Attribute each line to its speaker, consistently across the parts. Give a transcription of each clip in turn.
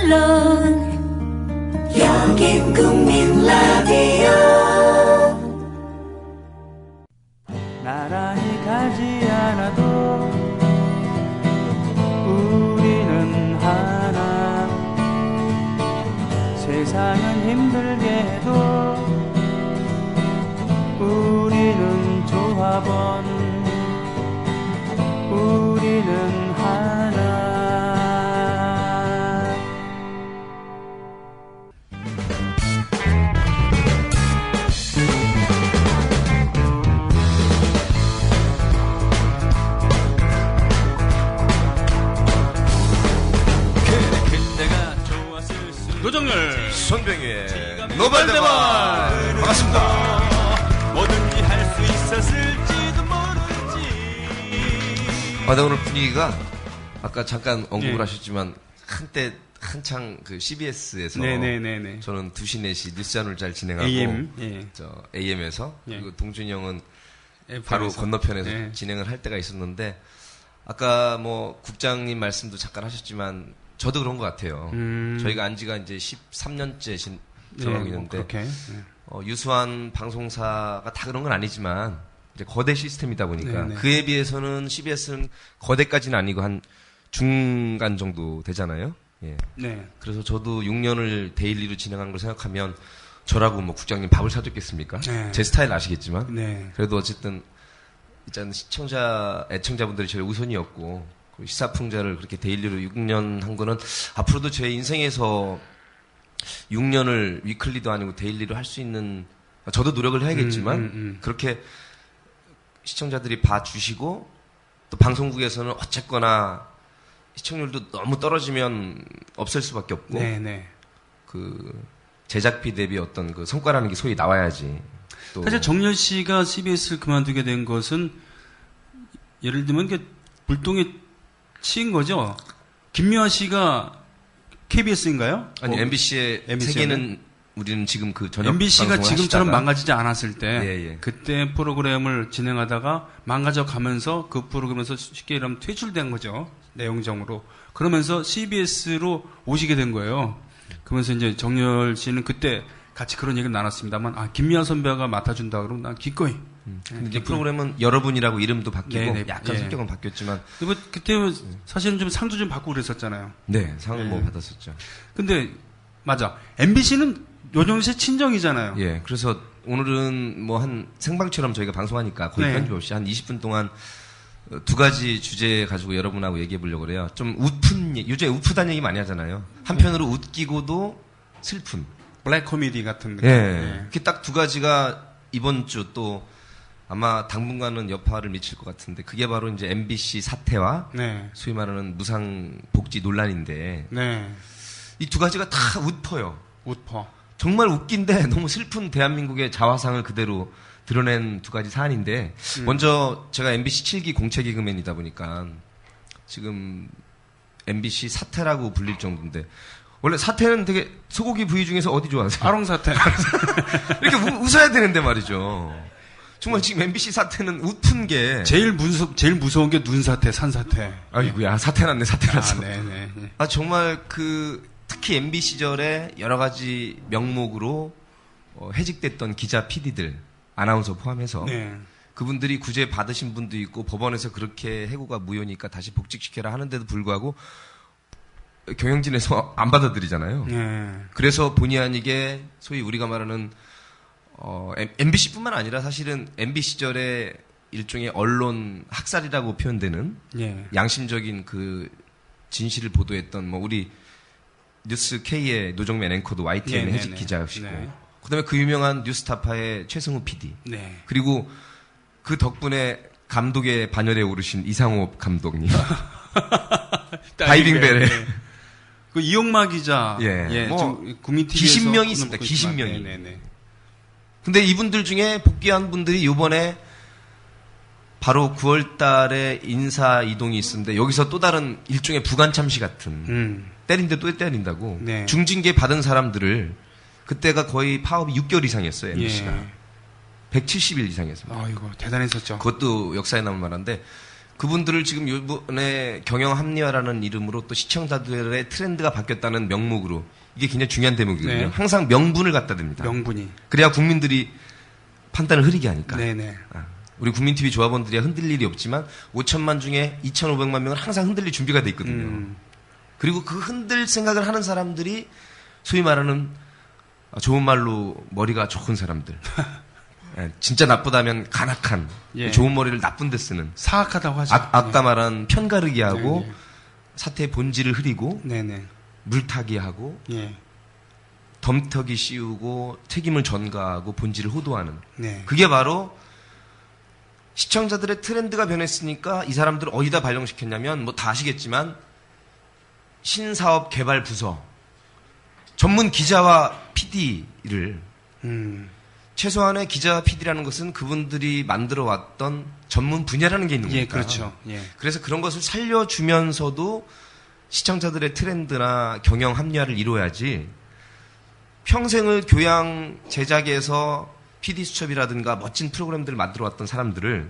Speaker 1: 물론 여긴 국민 라디오.
Speaker 2: 나란히 가지 않아도 우리는 하나. 세상은 힘들게 해도 우리는 조합원. 우리는 하나.
Speaker 3: 노정열
Speaker 4: 손병희의 노발대발. 반갑습니다.
Speaker 3: 뭐든지 할 수 있었을지도 모르지.
Speaker 4: 네, 오늘 분위기가 아까 잠깐 언급을
Speaker 3: 네.
Speaker 4: 하셨지만 한때 한창 그 CBS에서
Speaker 3: 네네네네.
Speaker 4: 저는 2시 4시 뉴스잔을 잘 진행하고
Speaker 3: AM, 예.
Speaker 4: 저 AM에서
Speaker 3: 예.
Speaker 4: 그리고 동준이 형은
Speaker 3: FM에서.
Speaker 4: 바로 건너편에서
Speaker 3: 네.
Speaker 4: 진행을 할 때가 있었는데 아까 뭐 국장님 말씀도 잠깐 하셨지만 저도 그런 것 같아요. 저희가 안 지가 이제 13년째 들어가고 있는데
Speaker 3: 그렇게.
Speaker 4: 유수한 방송사가 다 그런 건 아니지만 이제 거대 시스템이다 보니까
Speaker 3: 네네.
Speaker 4: 그에 비해서는 CBS는 거대까지는 아니고 한 중간 정도 되잖아요. 예.
Speaker 3: 네.
Speaker 4: 그래서 저도 6년을 데일리로 진행하는 걸 생각하면 저라고 뭐 국장님 밥을 사줬겠습니까?
Speaker 3: 네.
Speaker 4: 제 스타일 아시겠지만
Speaker 3: 네.
Speaker 4: 그래도 어쨌든 일단 애청자분들이 제일 우선이었고 그 시사풍자를 그렇게 데일리로 6년 한 거는 앞으로도 제 인생에서 6년을 위클리도 아니고 데일리로 할 수 있는 저도 노력을 해야겠지만 그렇게 시청자들이 봐주시고 또 방송국에서는 어쨌거나 시청률도 너무 떨어지면 없앨 수밖에 없고
Speaker 3: 네네.
Speaker 4: 그 제작비 대비 어떤 그 성과라는 게 소위 나와야지. 또
Speaker 3: 사실 정열 씨가 CBS를 그만두게 된 것은 예를 들면 그 불똥에 치인 거죠. 김미화 씨가 KBS인가요?
Speaker 4: 아니 MBC의 세계는 우리는 지금 그 저녁
Speaker 3: MBC가
Speaker 4: 방송을
Speaker 3: 지금처럼
Speaker 4: 하시다가
Speaker 3: 망가지지 않았을 때
Speaker 4: 예.
Speaker 3: 그때 프로그램을 진행하다가 망가져가면서 그 프로그램에서 쉽게 얘기하면 퇴출된 거죠. 내용적으로. 그러면서 CBS로 오시게 된 거예요. 그러면서 이제 정열 씨는 그때 같이 그런 얘기를 나눴습니다만 김미아 선배가 맡아준다 그러면 난 기꺼이.
Speaker 4: 근데 이제 프로그램은 여러분이라고 이름도 바뀌고
Speaker 3: 네네.
Speaker 4: 약간
Speaker 3: 예.
Speaker 4: 성격은 바뀌었지만
Speaker 3: 그리고 그때 사실은 좀 상도 좀 받고 그랬었잖아요.
Speaker 4: 네 상을
Speaker 3: 예.
Speaker 4: 뭐 받았었죠.
Speaker 3: 근데 맞아. MBC는 노정열 씨 친정이잖아요.
Speaker 4: 예, 그래서 오늘은 뭐 한 생방처럼 저희가 방송하니까 거의
Speaker 3: 네.
Speaker 4: 편집 없이 한 20분 동안 두 가지 주제 가지고 여러분하고 얘기해 보려고 그래요. 좀 웃픈, 요즘에 웃프다는 얘기 많이 하잖아요. 한편으로 웃기고도 슬픈.
Speaker 3: 블랙 코미디 같은 느낌.
Speaker 4: 예. 이렇게 딱 두 가지가 이번 주 또 아마 당분간은 여파를 미칠 것 같은데 그게 바로 이제 MBC 사태와
Speaker 3: 네.
Speaker 4: 소위 말하는 무상 복지 논란인데
Speaker 3: 네.
Speaker 4: 이 두 가지가 다 웃퍼요.
Speaker 3: 웃퍼.
Speaker 4: 정말 웃긴데 너무 슬픈 대한민국의 자화상을 그대로 드러낸 두 가지 사안인데 먼저 제가 MBC 7기 공채 개그맨이다 보니까 지금 MBC 사태라고 불릴 정도인데 원래 사태는 되게 소고기 부위 중에서 어디 좋아하세요?
Speaker 3: 아롱 사태.
Speaker 4: 이렇게 웃어야 되는데 말이죠. 정말 지금 MBC 사태는 웃픈 게
Speaker 3: 제일 무서운 게 눈 사태, 산 사태.
Speaker 4: 아이고야 사태 났네 사태 났어.
Speaker 3: 네네.
Speaker 4: 정말 특히 MB 시절에 여러 가지 명목으로 해직됐던 기자, PD들, 아나운서 포함해서
Speaker 3: 네.
Speaker 4: 그분들이 구제 받으신 분도 있고 법원에서 그렇게 해고가 무효니까 다시 복직시켜라 하는데도 불구하고 경영진에서 안 받아들이잖아요.
Speaker 3: 네.
Speaker 4: 그래서 본의 아니게 소위 우리가 말하는 MBC뿐만 아니라 사실은 MB 시절에 일종의 언론 학살이라고 표현되는
Speaker 3: 네.
Speaker 4: 양심적인 그 진실을 보도했던 뭐 우리 뉴스 K의 노정면 앵커도 YTN
Speaker 3: 네,
Speaker 4: 해직
Speaker 3: 네,
Speaker 4: 기자시고
Speaker 3: 네.
Speaker 4: 그다음에 그 유명한 뉴스타파의 최승우 PD
Speaker 3: 네.
Speaker 4: 그리고 그 덕분에 감독의 반열에 오르신 이상호 감독님 다이빙벨에
Speaker 3: 네. 그 이용마 기자
Speaker 4: 예. 뭐
Speaker 3: 국민 TV에서
Speaker 4: 기신명이 있습니다. 기신명이.
Speaker 3: 네네.
Speaker 4: 근데 이분들 중에 복귀한 분들이 이번에 바로 9월 달에 인사 이동이 있었는데 여기서 또 다른 일종의 부관 참시 같은 때린데 또 때린다고
Speaker 3: 네.
Speaker 4: 중징계 받은 사람들을 그때가 거의 파업이 6개월 이상이었어요. MBC가.
Speaker 3: 예.
Speaker 4: 170일 이상이었습니다.
Speaker 3: 아이고 대단했었죠.
Speaker 4: 그것도 역사에 남을 만한데 그분들을 지금 이번에 경영 합리화라는 이름으로 또 시청자들의 트렌드가 바뀌었다는 명목으로 이게 굉장히 중요한 대목이거든요.
Speaker 3: 네.
Speaker 4: 항상 명분을 갖다 댑니다.
Speaker 3: 명분이.
Speaker 4: 그래야 국민들이 판단을 흐리게 하니까.
Speaker 3: 네네.
Speaker 4: 우리 국민TV 조합원들이 흔들 일이 없지만 5천만 중에 2,500만 명은 항상 흔들릴 준비가 돼 있거든요. 그리고 그 흔들 생각을 하는 사람들이 소위 말하는 좋은 말로 머리가 좋은 사람들. 예, 진짜 나쁘다면 간악한
Speaker 3: 예.
Speaker 4: 좋은 머리를 나쁜 데 쓰는
Speaker 3: 사악하다고 하죠.
Speaker 4: 아까 말한 편가르기 하고
Speaker 3: 네, 네.
Speaker 4: 사태의 본질을 흐리고
Speaker 3: 네네.
Speaker 4: 물타기 하고
Speaker 3: 예.
Speaker 4: 덤터기 씌우고 책임을 전가하고 본질을 호도하는
Speaker 3: 네.
Speaker 4: 그게 바로 시청자들의 트렌드가 변했으니까 이 사람들을 어디다 발령시켰냐면 뭐 다 아시겠지만 신사업 개발 부서 전문 기자와 PD를 최소한의 기자와 PD라는 것은 그분들이 만들어 왔던 전문 분야라는 게 있는 거니까.
Speaker 3: 예, 그렇죠. 예.
Speaker 4: 그래서 그런 것을 살려주면서도 시청자들의 트렌드나 경영 합리화를 이루어야지 평생을 교양 제작에서 PD 수첩이라든가 멋진 프로그램들을 만들어 왔던 사람들을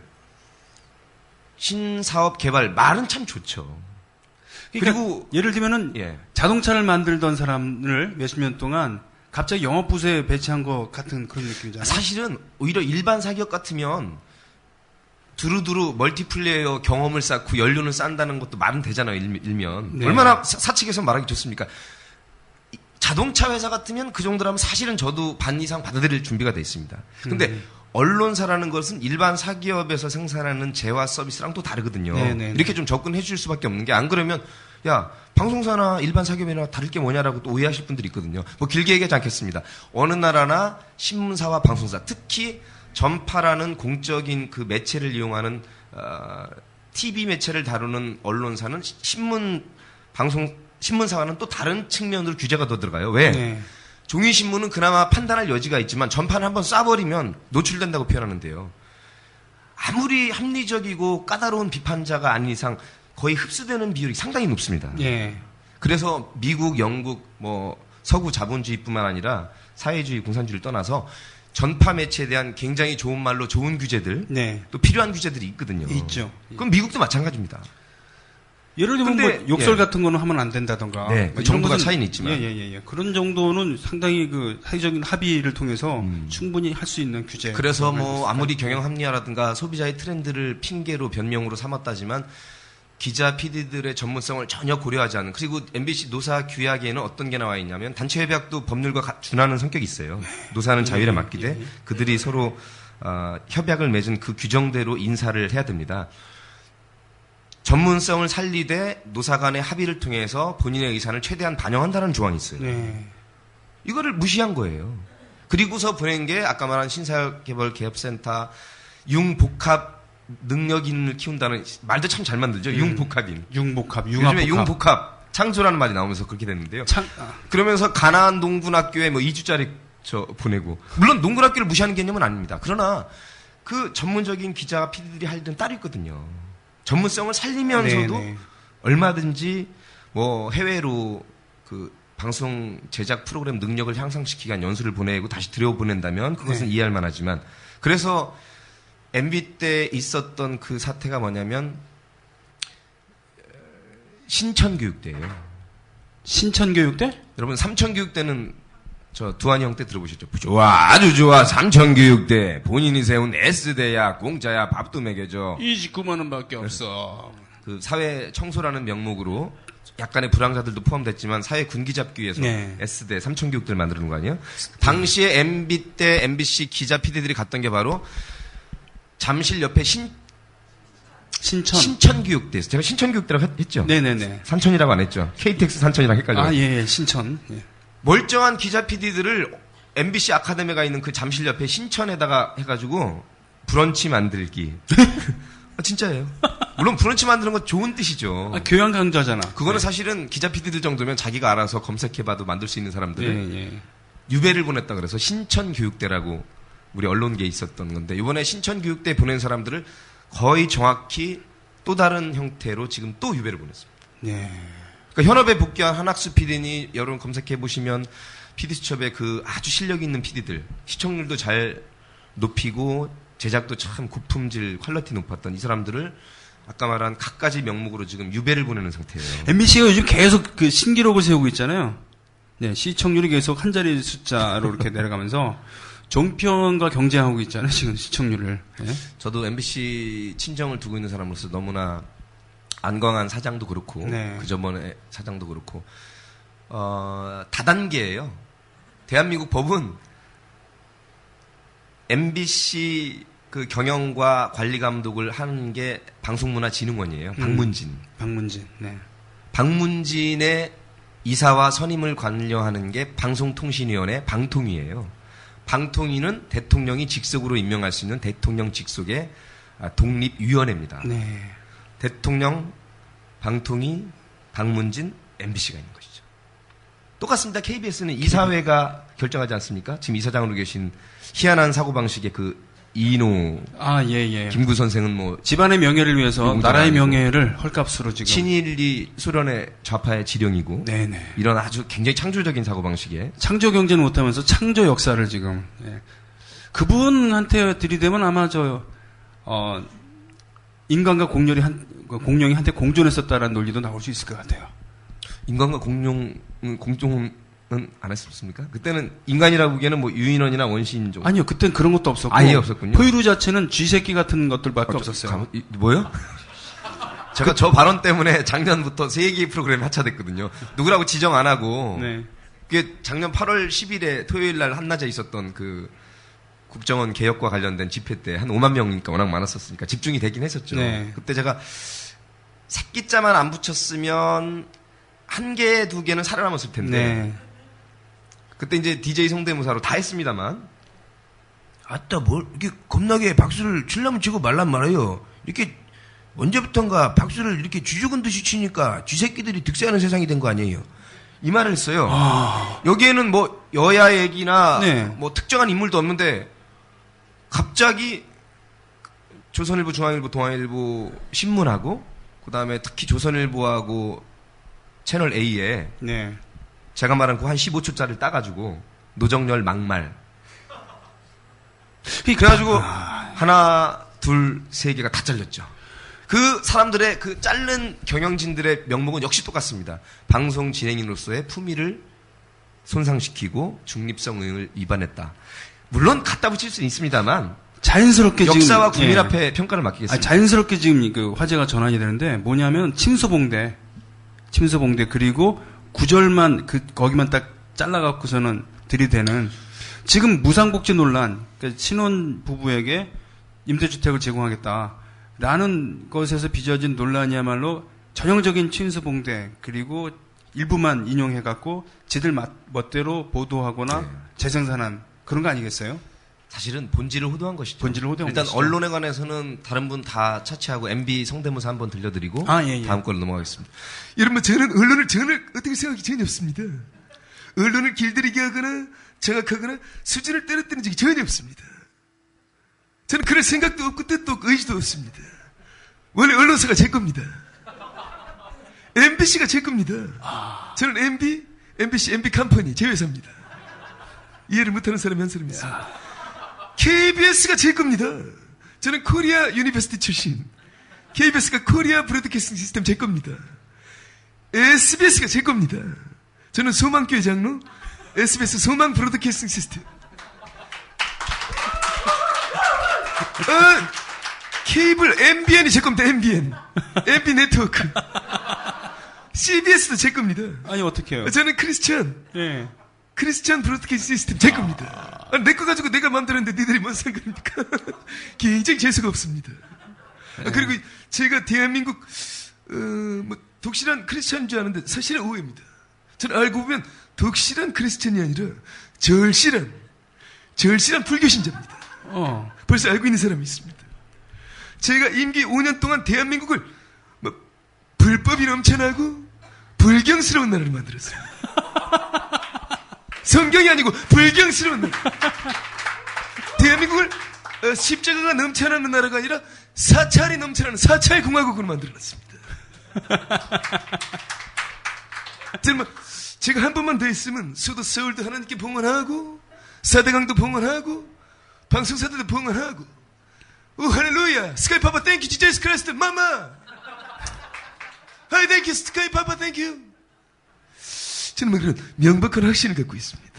Speaker 4: 신사업 개발 말은 참 좋죠.
Speaker 3: 그러니까
Speaker 4: 그리고
Speaker 3: 예를 들면은
Speaker 4: 예.
Speaker 3: 자동차를 만들던 사람을 몇십 년 동안 갑자기 영업부서에 배치한 것 같은 그런 느낌이잖아요.
Speaker 4: 사실은 오히려 일반 사기업 같으면 두루두루 멀티플레이어 경험을 쌓고 연륜을 쌓는다는 것도 말은 되잖아요. 일면.
Speaker 3: 네.
Speaker 4: 얼마나 사측에서 말하기 좋습니까? 자동차 회사 같으면 그 정도라면 사실은 저도 반 이상 받아들일 준비가 돼 있습니다. 근데 언론사라는 것은 일반 사기업에서 생산하는 재화 서비스랑 또 다르거든요.
Speaker 3: 네네네.
Speaker 4: 이렇게 좀 접근해 주실 수밖에 없는 게 안 그러면 야 방송사나 일반 사기업이나 다를 게 뭐냐라고 또 오해하실 분들이 있거든요. 뭐 길게 얘기하지 않겠습니다. 어느 나라나 신문사와 방송사 특히 전파라는 공적인 그 매체를 이용하는 TV 매체를 다루는 언론사는 신문사와는 또 다른 측면으로 규제가 더 들어가요. 왜?
Speaker 3: 네.
Speaker 4: 종이신문은 그나마 판단할 여지가 있지만 전파를 한번 쏴버리면 노출된다고 표현하는데요. 아무리 합리적이고 까다로운 비판자가 아닌 이상 거의 흡수되는 비율이 상당히 높습니다.
Speaker 3: 예.
Speaker 4: 그래서 미국, 영국, 뭐 서구 자본주의뿐만 아니라 사회주의, 공산주의를 떠나서 전파 매체에 대한 굉장히 좋은 말로 좋은 규제들,
Speaker 3: 네.
Speaker 4: 또 필요한 규제들이 있거든요.
Speaker 3: 있죠.
Speaker 4: 그럼 미국도 마찬가지입니다.
Speaker 3: 예를 들면
Speaker 4: 근데,
Speaker 3: 뭐 욕설
Speaker 4: 예.
Speaker 3: 같은 거는 하면 안 된다던가.
Speaker 4: 네,
Speaker 3: 뭐
Speaker 4: 그 정도가
Speaker 3: 이런 것은-
Speaker 4: 차이는 있지만.
Speaker 3: 예. 그런 정도는 상당히 그 사회적인 합의를 통해서 충분히 할 수 있는 규제.
Speaker 4: 그래서 뭐 아무리 경영 합리화라든가 소비자의 트렌드를 핑계로 변명으로 삼았다지만 기자, PD들의 전문성을 전혀 고려하지 않는 그리고 MBC 노사 규약에는 어떤 게 나와 있냐면 단체 협약도 법률과 준하는 성격이 있어요. 노사는 자율에 맡기되 그들이 서로 협약을 맺은 그 규정대로 인사를 해야 됩니다. 전문성을 살리되 노사 간의 합의를 통해서 본인의 의사를 최대한 반영한다는 조항이 있어요.
Speaker 3: 네.
Speaker 4: 이거를 무시한 거예요. 그리고서 보낸 게 아까 말한 신사개발 개업센터 융복합 능력인을 키운다는 말도 참 잘 만들죠. 융복합인.
Speaker 3: 융복합,
Speaker 4: 요즘에
Speaker 3: 융합복합.
Speaker 4: 융복합 창조라는 말이 나오면서 그렇게 됐는데요.
Speaker 3: 아,
Speaker 4: 그러면서 가나안 농군학교에 뭐 2주짜리 보내고 물론 농군학교를 무시하는 개념은 아닙니다. 그러나 그 전문적인 기자와 PD들이 할 일은 따로 있거든요. 전문성을 살리면서도
Speaker 3: 네네.
Speaker 4: 얼마든지 뭐 해외로 그 방송 제작 프로그램 능력을 향상시키기 위한 연수를 보내고 다시 들여보낸다면 그것은
Speaker 3: 네.
Speaker 4: 이해할 만하지만 그래서 MB 때 있었던 그 사태가 뭐냐면 신천교육대예요.
Speaker 3: 신천교육대?
Speaker 4: 여러분 삼천교육대는 저 두한이 형 때 들어보셨죠? 좋아, 아주 좋아. 삼천교육대 본인이 세운 S대야 공짜야 밥도 먹여줘.
Speaker 3: 29만 원밖에 없어.
Speaker 4: 그 사회 청소라는 명목으로 약간의 불황자들도 포함됐지만 사회 군기 잡기 위해서
Speaker 3: 네.
Speaker 4: S대 삼천교육대를 만드는 거 아니에요? 당시에 MB 때 MBC 기자 PD들이 갔던 게 바로 잠실 옆에
Speaker 3: 신천.
Speaker 4: 신천교육대에서 제가 신천교육대라고 했죠?
Speaker 3: 네네네.
Speaker 4: 산천이라고 안 했죠? KTX 산천이랑 헷갈려요.
Speaker 3: 아, 예, 신천. 예.
Speaker 4: 멀쩡한 기자 PD들을 MBC 아카데미가 있는 그 잠실 옆에 신천에다가 해가지고 브런치 만들기. 진짜예요. 물론 브런치 만드는 건 좋은 뜻이죠.
Speaker 3: 아, 교양 강좌잖아.
Speaker 4: 그거는 사실은 기자 PD들 정도면 자기가 알아서 검색해봐도 만들 수 있는 사람들을
Speaker 3: 예.
Speaker 4: 유배를 보냈다 그래서 신천교육대라고 우리 언론계에 있었던 건데 이번에 신천교육대 보낸 사람들을 거의 정확히 또 다른 형태로 지금 또 유배를 보냈습니다.
Speaker 3: 예.
Speaker 4: 그러니까 현업에 복귀한 한학수 PD니 여러분 검색해보시면 PD수첩에 그 아주 실력 있는 PD들 시청률도 잘 높이고 제작도 참 고품질 퀄리티 높았던 이 사람들을 아까 말한 갖가지 명목으로 지금 유배를 보내는 상태예요.
Speaker 3: MBC가 요즘 계속 그 신기록을 세우고 있잖아요. 네, 시청률이 계속 한 자리 숫자로 이렇게 내려가면서 종편과 경쟁하고 있잖아요. 지금 시청률을. 네.
Speaker 4: 저도 MBC 친정을 두고 있는 사람으로서 너무나 안광한 사장도 그렇고
Speaker 3: 네.
Speaker 4: 그 저번에 사장도 그렇고 다단계예요. 대한민국 법은 MBC 그 경영과 관리 감독을 하는 게 방송문화진흥원이에요. 박문진.
Speaker 3: 네.
Speaker 4: 박문진의 이사와 선임을 관여하는 게 방송통신위원회 방통위예요. 방통위는 대통령이 직속으로 임명할 수 있는 대통령 직속의 독립위원회입니다.
Speaker 3: 네.
Speaker 4: 대통령, 방통위, 박문진, MBC가 있는 것이죠. 똑같습니다. KBS는 이사회가 결정하지 않습니까? 지금 이사장으로 계신 희한한 사고방식의 그 이인호,
Speaker 3: 예.
Speaker 4: 김구 선생은 뭐
Speaker 3: 집안의 명예를 위해서
Speaker 4: 공자가
Speaker 3: 나라의
Speaker 4: 아니고
Speaker 3: 명예를 헐값으로 지금.
Speaker 4: 친일이 소련의 좌파의 지령이고
Speaker 3: 네네.
Speaker 4: 이런 아주 굉장히 창조적인 사고방식에
Speaker 3: 창조 경제는 못하면서 창조 역사를 지금. 예. 그분한테 들이대면 아마 인간과 공룡이 한때 공존했었다라는 논리도 나올 수 있을 것 같아요.
Speaker 4: 인간과 공존은 안 했었습니까? 그때는 인간이라고 보기에는 뭐 유인원이나 원시인종.
Speaker 3: 아니요, 그땐 그런 것도 없었고.
Speaker 4: 아예 없었군요.
Speaker 3: 포유류 자체는 쥐새끼 같은 것들밖에 없었어요.
Speaker 4: 뭐요? 제가 저 발언 때문에 작년부터 3개의 프로그램이 하차됐거든요. 누구라고 지정 안 하고.
Speaker 3: 네.
Speaker 4: 그게 작년 8월 10일에 토요일 날 한낮에 있었던 그 국정원 개혁과 관련된 집회 때 한 5만 명이니까 워낙 많았었으니까 집중이 되긴 했었죠.
Speaker 3: 네.
Speaker 4: 그때 제가 새끼자만 안 붙였으면 1개, 2개는 살아남았을 텐데.
Speaker 3: 네.
Speaker 4: 그때 이제 DJ 성대모사로 다 했습니다만.
Speaker 5: 아따, 이렇게 겁나게 박수를 치려면 치고 말란 말이에요. 이렇게 언제부턴가 박수를 이렇게 쥐죽은 듯이 치니까 쥐새끼들이 득세하는 세상이 된 거 아니에요.
Speaker 4: 이 말을 했어요. 여기에는 뭐 여야 얘기나
Speaker 3: 네.
Speaker 4: 뭐 특정한 인물도 없는데 갑자기 조선일보, 중앙일보, 동아일보 신문하고 그다음에 특히 조선일보하고 채널 A에
Speaker 3: 네.
Speaker 4: 제가 말한 그 한 15초짜리를 따가지고 노정열 막말. 그래가지고 하나, 둘, 3개가 다 잘렸죠. 그 사람들의 그 자른 경영진들의 명목은 역시 똑같습니다. 방송 진행인으로서의 품위를 손상시키고 중립성을 위반했다. 물론 갖다 붙일 수는 있습니다만
Speaker 3: 자연스럽게
Speaker 4: 역사와
Speaker 3: 지금,
Speaker 4: 국민 앞에 평가를 맡기겠습니다.
Speaker 3: 자연스럽게 지금 그 화제가 전환이 되는데 뭐냐면 침소봉대 그리고 구절만 거기만 딱 잘라갖고서는 들이대는 지금 무상복지 논란, 그러니까 신혼 부부에게 임대주택을 제공하겠다라는 것에서 빚어진 논란이야말로 전형적인 침소봉대 그리고 일부만 인용해갖고 지들 멋대로 보도하거나
Speaker 4: 네.
Speaker 3: 재생산한 그런 거 아니겠어요?
Speaker 4: 사실은 본질을 호도한 것이죠.
Speaker 3: 본질을 호도한
Speaker 4: 일단
Speaker 3: 것이죠.
Speaker 4: 언론에 관해서는 다른 분 다 차치하고 MB 성대모사 한번 들려드리고
Speaker 3: 예.
Speaker 4: 다음 걸로 넘어가겠습니다.
Speaker 5: 여러분, 저는 언론을 어떻게 생각이 전혀 없습니다. 언론을 길들이게 하거나 정확하거나 수준을 떨어뜨리는 적이 전혀 없습니다. 저는 그럴 생각도 없고 뜻도 없고 의지도 없습니다. 원래 언론사가 제 겁니다. MBC가 제 겁니다. 저는 MBC, MB 컴퍼니 제 회사입니다. 이해를 못하는 사람이 한 사람 있습니다. KBS가 제 겁니다. 저는 코리아 유니버시티 출신. KBS가 코리아 브로드캐스팅 시스템 제 겁니다. SBS가 제 겁니다. 저는 소망교회 장로, SBS 소망 브로드캐스팅 시스템. 케이블 MBN이 제 겁니다. MBN 네트워크. CBS도 제 겁니다.
Speaker 3: 아니 어떡해요?
Speaker 5: 저는 크리스천 브로드캐스팅 시스템 제 겁니다. 내 거 가지고 내가 만들었는데 니들이 뭔 상관입니까? 굉장히 재수가 없습니다. 그리고 제가 대한민국 독실한 크리스천인 줄 아는데 사실은 오해입니다. 저는 알고 보면 독실한 크리스천이 아니라 절실한 불교 신자입니다. 벌써 알고 있는 사람이 있습니다. 제가 임기 5년 동안 대한민국을 불법이 넘쳐나고 불경스러운 나라를 만들었어요. 성경이 아니고 불경스러운 나라. 대한민국을 십자가가 넘쳐나는 나라가 아니라 사찰이 넘쳐나는 사찰 공화국으로 만들어놨습니다. 제가 한 번만 더 있으면 수도 서울도 하나님께 봉헌하고 사대강도 봉헌하고 방송사들도 봉헌하고 오, 할렐루야. 스카이 파파, 땡큐, 지저스 크라이스트, 마마. 하이, 땡큐, 스카이 파파, 땡큐. 저는 뭐 그런 명백한 확신을 갖고 있습니다.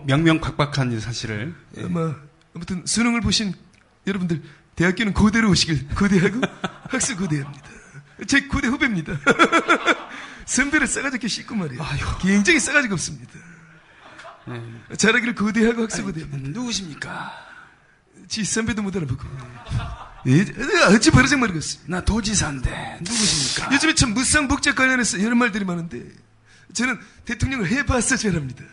Speaker 3: 명명박박한 사실을. 예.
Speaker 5: 아무튼 수능을 보신 여러분들, 대학교는 고대로 오시길 고대하고 학습 고대합니다. 제 고대 후배입니다. 선배를 싸가지게 씻고 말이에요. 굉장히 싸가지가 없습니다. 잘하기를 고대하고 학습 고대합니다.
Speaker 3: 누구십니까?
Speaker 5: 지 선배도 못 알아보고. 예, 어찌 버르장 모르겠습니다.
Speaker 3: 나 도지사인데 누구십니까?
Speaker 5: 요즘에 참 무상복지 관련해서 여러 말들이 많은데 저는 대통령을 해봐서 잘합니다.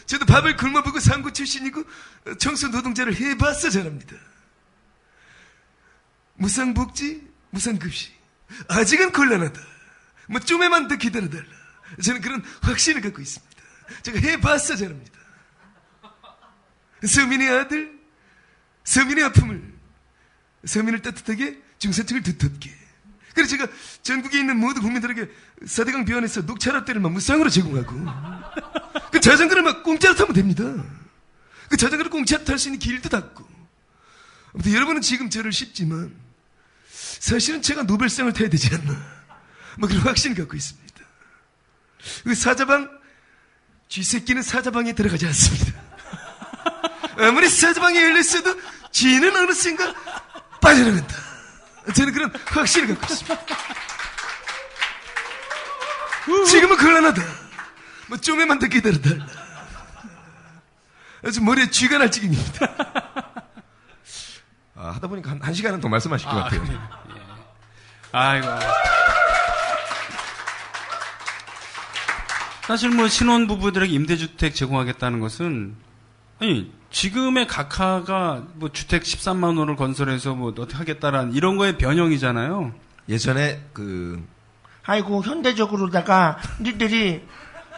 Speaker 5: 저도 밥을 굶어보고 상고 출신이고 청소 노동자를 해봐서 잘합니다. 무상복지, 무상급식. 아직은 곤란하다. 뭐 좀에만 더 기다려달라. 저는 그런 확신을 갖고 있습니다. 제가 해봐서 잘합니다. 서민의 아들, 서민의 아픔을, 서민을 따뜻하게, 중산층을 두텁게. 그래서 제가 전국에 있는 모든 국민들에게 4대강 비원에서 녹차라떼를 막 무상으로 제공하고 그 자전거를 막 공짜로 타면 됩니다. 그 자전거를 공짜로 탈 수 있는 길도 닫고. 아무튼 여러분은 지금 저를 씹지만 사실은 제가 노벨상을 타야 되지 않나. 뭐 그런 확신을 갖고 있습니다. 그 사자방, 쥐새끼는 사자방에 들어가지 않습니다. 아무리 사자방이 열렸어도 쥐는 어느 순간 빠져나간다. 저는 그런 확신을 갖고 있습니다. 지금은 곤란하다. 뭐 좀에만 더 기다려달라. 아주 머리에 쥐가 날 지경입니다. 하다 보니까 한 시간은 더 말씀하실 것 같아요.
Speaker 3: 예. 아이고. 사실 뭐 신혼부부들에게 임대주택 제공하겠다는 것은, 아니, 지금의 각하가 뭐 주택 13만 원을 건설해서 뭐 어떻게 하겠다라는 이런 거의 변형이잖아요.
Speaker 4: 예전에 아이고, 현대적으로다가 니들이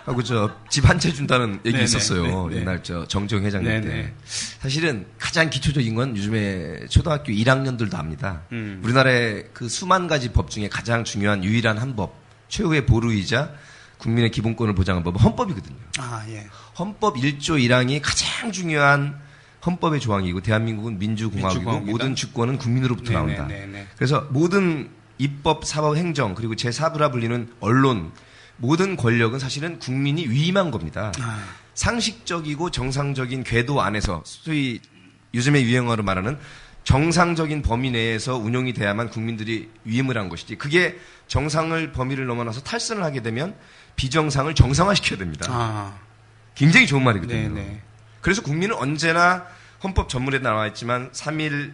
Speaker 4: 하고 집 한 채 준다는 얘기
Speaker 3: 네네,
Speaker 4: 있었어요.
Speaker 3: 네네.
Speaker 4: 옛날 정정 회장님
Speaker 3: 네네.
Speaker 4: 때. 사실은 가장 기초적인 건 요즘에 초등학교 1학년들도 압니다. 우리나라의 그 수만 가지 법 중에 가장 중요한 유일한 한 법, 최후의 보루이자 국민의 기본권을 보장한 법은 헌법이거든요.
Speaker 3: 아, 예.
Speaker 4: 헌법 1조 1항이 가장 중요한 헌법의 조항이고 대한민국은 민주공화국이고
Speaker 3: 민주공화국이다.
Speaker 4: 모든 주권은 국민으로부터 나온다.
Speaker 3: 네네네네.
Speaker 4: 그래서 모든 입법, 사법, 행정 그리고 제4부라 불리는 언론 모든 권력은 사실은 국민이 위임한 겁니다. 상식적이고 정상적인 궤도 안에서 소위 요즘의 유행어로 말하는 정상적인 범위 내에서 운용이 돼야만 국민들이 위임을 한 것이지 그게 정상을 범위를 넘어나서 탈선을 하게 되면 비정상을 정상화시켜야 됩니다. 굉장히 좋은 말이거든요.
Speaker 3: 네네.
Speaker 4: 그래서 국민은 언제나 헌법 전문에 나와 있지만 3.1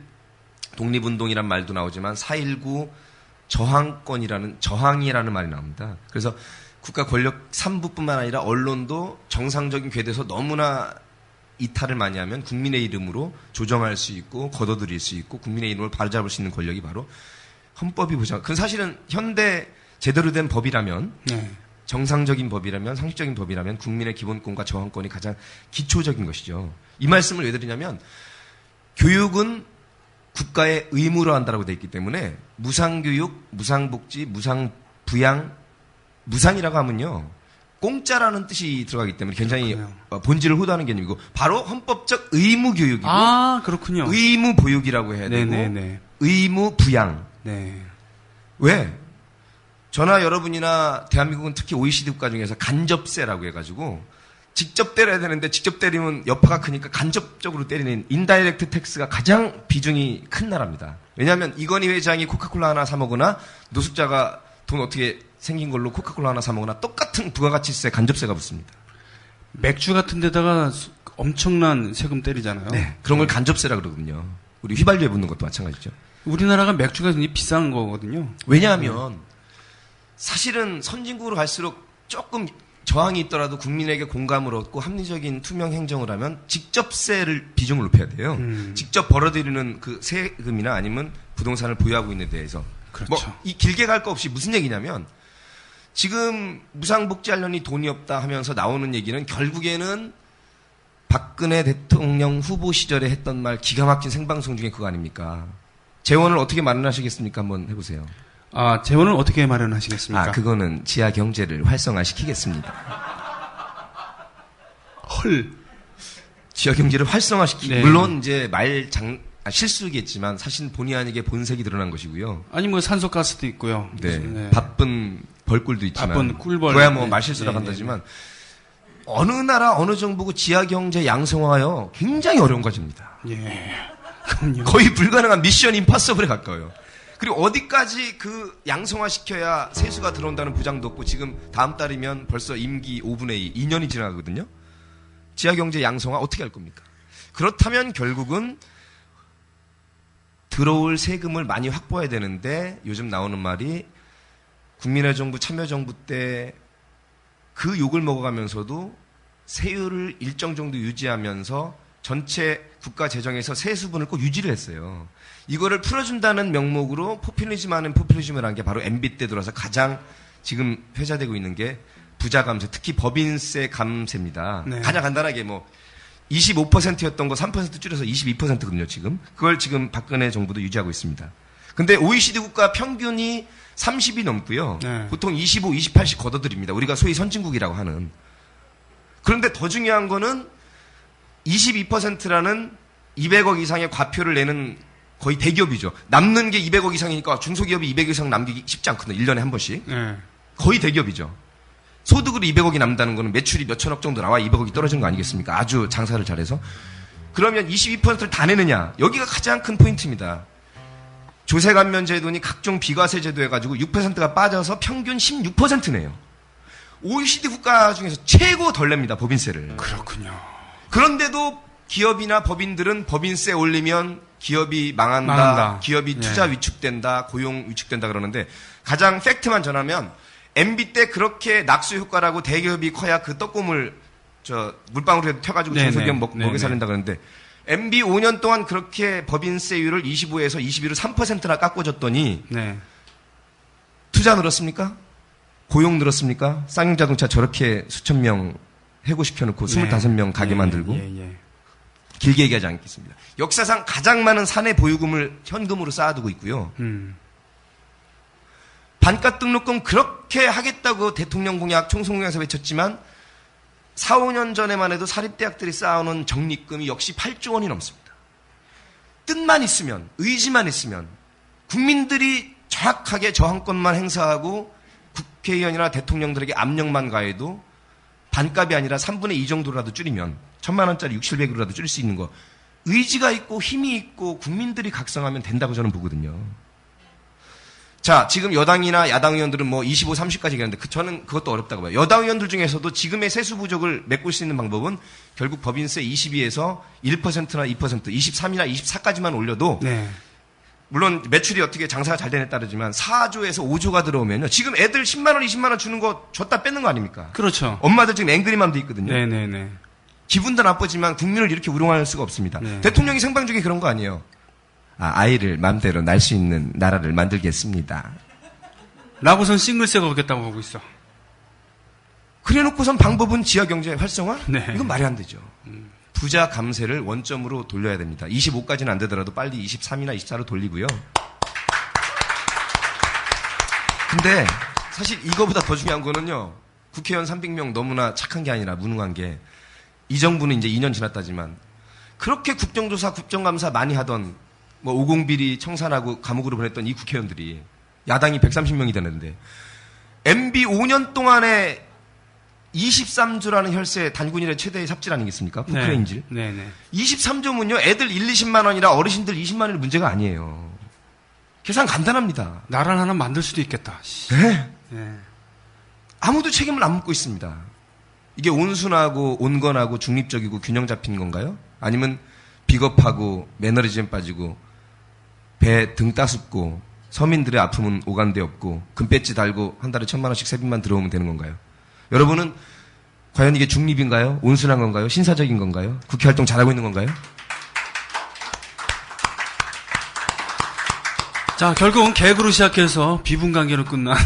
Speaker 4: 독립운동이란 말도 나오지만 4.19 저항이라는 말이 나옵니다. 그래서 국가 권력 3부뿐만 아니라 언론도 정상적인 궤도에서 너무나 이탈을 많이 하면 국민의 이름으로 조정할 수 있고 걷어들일 수 있고 국민의 이름을 바로잡을 수 있는 권력이 바로 헌법이 보장. 그건 사실은 현대 제대로 된 법이라면
Speaker 3: 네.
Speaker 4: 정상적인 법이라면 상식적인 법이라면 국민의 기본권과 저항권이 가장 기초적인 것이죠. 이 말씀을 왜 드리냐면 교육은 국가의 의무로 한다고 되어 있기 때문에 무상교육, 무상복지, 무상부양, 무상이라고 하면요. 공짜라는 뜻이 들어가기 때문에 굉장히 본질을 호도하는 개념이고 바로 헌법적 의무교육이고
Speaker 3: 그렇군요.
Speaker 4: 의무보육이라고 해야 되고
Speaker 3: 네네네.
Speaker 4: 의무부양.
Speaker 3: 네.
Speaker 4: 왜? 저나 여러분이나 대한민국은 특히 OECD 국가 중에서 간접세라고 해가지고 직접 때려야 되는데 직접 때리면 여파가 크니까 간접적으로 때리는 인다이렉트 텍스가 가장 비중이 큰 나라입니다. 왜냐하면 이건희 회장이 코카콜라 하나 사 먹거나 노숙자가 돈 어떻게 생긴 걸로 코카콜라 하나 사 먹거나 똑같은 부가가치세 간접세가 붙습니다.
Speaker 3: 맥주 같은 데다가 엄청난 세금 때리잖아요.
Speaker 4: 네, 그런 걸 간접세라 그러거든요. 우리 휘발유에 붙는 것도 마찬가지죠.
Speaker 3: 우리나라가 맥주가 굉장히 비싼 거거든요.
Speaker 4: 왜냐하면 사실은 선진국으로 갈수록 조금 저항이 있더라도 국민에게 공감을 얻고 합리적인 투명 행정을 하면 직접세를 비중을 높여야 돼요. 직접 벌어들이는 그 세금이나 아니면 부동산을 보유하고 있는 데에서.
Speaker 3: 그렇죠.
Speaker 4: 이 길게 갈 거 없이 무슨 얘기냐면 지금 무상복지하려니 돈이 없다 하면서 나오는 얘기는 결국에는 박근혜 대통령 후보 시절에 했던 말 기가 막힌 생방송 중에 그거 아닙니까? 재원을 어떻게 마련하시겠습니까? 한번 해보세요.
Speaker 3: 재원을 어떻게 마련하시겠습니까?
Speaker 4: 그거는 지하 경제를 활성화시키겠습니다.
Speaker 3: 헐.
Speaker 4: 지하 경제를 활성화시키고
Speaker 3: 네.
Speaker 4: 물론 이제 실수겠지만 사실 본의 아니게 본색이 드러난 것이고요.
Speaker 3: 아니 뭐 산소가스도 있고요.
Speaker 4: 네.
Speaker 3: 네.
Speaker 4: 바쁜 벌꿀도 있지만.
Speaker 3: 바쁜 꿀벌.
Speaker 4: 그거야 뭐
Speaker 3: 네.
Speaker 4: 말실수라고
Speaker 3: 네.
Speaker 4: 한다지만 어느 나라 어느 정부고 지하경제 양성화요 굉장히 어려운 과제입니다.
Speaker 3: 예. 그럼요.
Speaker 4: 거의 불가능한 미션 임파서블에 가까워요. 그리고 어디까지 그 양성화 시켜야 세수가 들어온다는 보장도 없고 지금 다음 달이면 벌써 임기 5분의 2, 2년이 지나가거든요. 지하경제 양성화 어떻게 할 겁니까? 그렇다면 결국은 들어올 세금을 많이 확보해야 되는데 요즘 나오는 말이 국민의 정부, 참여정부 때 그 욕을 먹어가면서도 세율을 일정 정도 유지하면서 전체 국가 재정에서 세수분을 꼭 유지를 했어요. 이거를 풀어준다는 명목으로 포퓰리즘 아닌 포퓰리즘을 한 게 바로 MB 때 들어서 가장 지금 회자되고 있는 게 부자 감세, 특히 법인세 감세입니다.
Speaker 3: 네.
Speaker 4: 가장 간단하게 뭐 25%였던 거 3% 줄여서 22%거든요, 지금. 그걸 지금 박근혜 정부도 유지하고 있습니다. 근데 OECD 국가 평균이 30이 넘고요.
Speaker 3: 네.
Speaker 4: 보통 25, 28씩 걷어들입니다. 우리가 소위 선진국이라고 하는. 그런데 더 중요한 거는 22%라는 200억 이상의 과표를 내는 거의 대기업이죠. 남는 게 200억 이상이니까 중소기업이 200억 이상 남기기 쉽지 않거든요. 1년에 한 번씩.
Speaker 3: 네.
Speaker 4: 거의 대기업이죠. 소득으로 200억이 남다는 거는 매출이 몇 천억 정도 나와 200억이 떨어지는 거 아니겠습니까? 아주 장사를 잘해서. 그러면 22%를 다 내느냐? 여기가 가장 큰 포인트입니다. 조세감면 제도니 각종 비과세 제도 해가지고 6%가 빠져서 평균 16%네요. OECD 국가 중에서 최고 덜 냅니다, 법인세를.
Speaker 3: 그렇군요.
Speaker 4: 그런데도 기업이나 법인들은 법인세 올리면 기업이 망한다.
Speaker 3: 망한다.
Speaker 4: 기업이
Speaker 3: 네.
Speaker 4: 투자 위축된다. 고용 위축된다 그러는데 가장 팩트만 전하면 MB 때 그렇게 낙수 효과라고 대기업이 커야 그 떡고물 물방울에 튀어가지고
Speaker 3: 네네.
Speaker 4: 중소기업 먹게
Speaker 3: 네네.
Speaker 4: 살린다 그러는데 MB 5년 동안 그렇게 법인세율을 25에서 21로 3%나 깎아줬더니
Speaker 3: 네.
Speaker 4: 투자 늘었습니까? 고용 늘었습니까? 쌍용자동차 저렇게 수천 명 해고시켜놓고 25명 가게 만들고
Speaker 3: 예.
Speaker 4: 길게 얘기하지 않겠습니다. 역사상 가장 많은 사내 보유금을 현금으로 쌓아두고 있고요. 반값 등록금 그렇게 하겠다고 대통령 공약, 총선 공약에서 외쳤지만 4, 5년 전에만 해도 사립대학들이 쌓아놓은 적립금이 역시 8조 원이 넘습니다. 뜻만 있으면, 의지만 있으면 국민들이 정확하게 저항권만 행사하고 국회의원이나 대통령들에게 압력만 가해도 반값이 아니라 3분의 2 정도라도 줄이면 1,000만 원짜리 6,700으로라도 줄일 수 있는 거 의지가 있고 힘이 있고 국민들이 각성하면 된다고 저는 보거든요. 자, 지금 여당이나 야당 의원들은 뭐 25, 30까지 얘기하는데 저는 그것도 어렵다고 봐요. 여당 의원들 중에서도 지금의 세수 부족을 메꿀 수 있는 방법은 결국 법인세 22에서 1%나 2%, 23이나 24까지만 올려도
Speaker 3: 네.
Speaker 4: 물론 매출이 어떻게 장사가 잘 되냐에 따르지만 4조에서 5조가 들어오면요. 지금 애들 10만 원, 20만 원 주는 거 줬다 뺏는 거 아닙니까?
Speaker 3: 그렇죠.
Speaker 4: 엄마들 지금 앵그리맘 돼 있거든요.
Speaker 3: 네네네.
Speaker 4: 기분도 나쁘지만 국민을 이렇게 우롱할 수가 없습니다.
Speaker 3: 네.
Speaker 4: 대통령이 생방 중에 그런 거 아니에요. 아이를 마음대로 날 수 있는 나라를 만들겠습니다.
Speaker 3: 라고선 싱글세가 오겠다고 보고 있어.
Speaker 4: 그래놓고선 방법은 지하경제 활성화?
Speaker 3: 네.
Speaker 4: 이건 말이 안 되죠. 부자 감세를 원점으로 돌려야 됩니다. 25까지는 안 되더라도 빨리 23이나 24로 돌리고요. 근데 사실 이거보다 더 중요한 거는요. 국회의원 300명 너무나 착한 게 아니라 무능한 게 이 정부는 이제 2년 지났다지만 그렇게 국정조사, 국정감사 많이 하던 뭐 50비리 청산하고 감옥으로 보냈던 이 국회의원들이 야당이 130명이 되는데 MB 5년 동안에 23조라는 혈세 단군일의 최대의 삽질 아니겠습니까? 국회의 인질.
Speaker 3: 네네.
Speaker 4: 23조면요. 애들 1, 20만 원이라 어르신들 20만 원이 문제가 아니에요. 계산 간단합니다.
Speaker 3: 나라를 하나 만들 수도 있겠다.
Speaker 4: 네.
Speaker 3: 네.
Speaker 4: 아무도 책임을 안 묻고 있습니다. 이게 온순하고 온건하고 중립적이고 균형 잡힌 건가요? 아니면 비겁하고 매너리즘 빠지고 배 등 따숩고 서민들의 아픔은 오간데 없고 금배지 달고 한 달에 1,000만 원씩 세금만 들어오면 되는 건가요? 여러분은 과연 이게 중립인가요? 온순한 건가요? 신사적인 건가요? 국회 활동 잘하고 있는 건가요?
Speaker 3: 자, 결국은 개그로 시작해서 비분관계로 끝난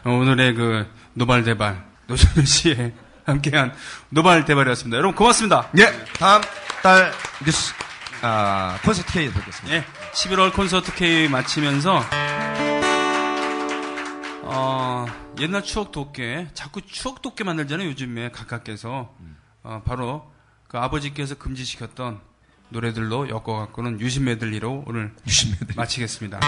Speaker 3: 오늘의 그 노발대발 노정현 씨의 함께한 노발대발이었습니다. 여러분 고맙습니다.
Speaker 4: 예, 다음 달 뉴스 콘서트 K에서 뵙겠습니다.
Speaker 3: 예, 11월 콘서트 K 마치면서 옛날 추억 돋게 자꾸 추억 돋게 만들잖아요. 요즘에 각하께서 바로 그 아버지께서 금지시켰던 노래들로 엮어갖고는 유신 메들리로 오늘 마치겠습니다.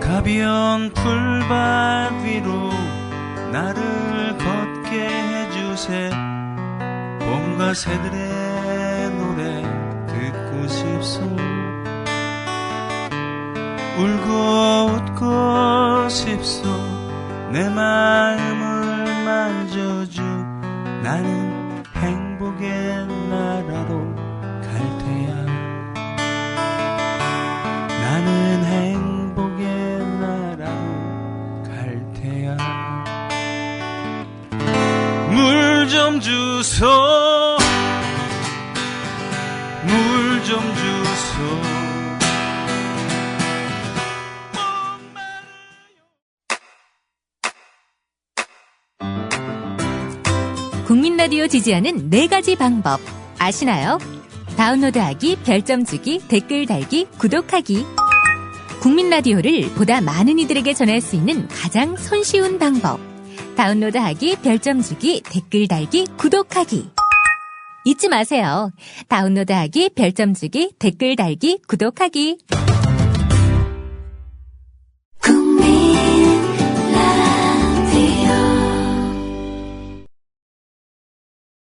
Speaker 3: 가벼운 풀밭 위로 나를 걷게 해주세. 봄과 새들의 노래 듣고 싶소. 울고 웃고 싶소. 내 마음을 만져주. 나는 행복의 나라로 갈 테야. 나는 행복의 나라로 갈 테야. 물 좀 주소. 물 좀 주소.
Speaker 6: 국민라디오 지지하는 4가지 방법 아시나요? 다운로드하기, 별점 주기, 댓글 달기, 구독하기. 국민라디오를 보다 많은 이들에게 전할 수 있는 가장 손쉬운 방법. 다운로드하기, 별점 주기, 댓글 달기, 구독하기. 잊지 마세요. 다운로드하기, 별점 주기, 댓글 달기, 구독하기.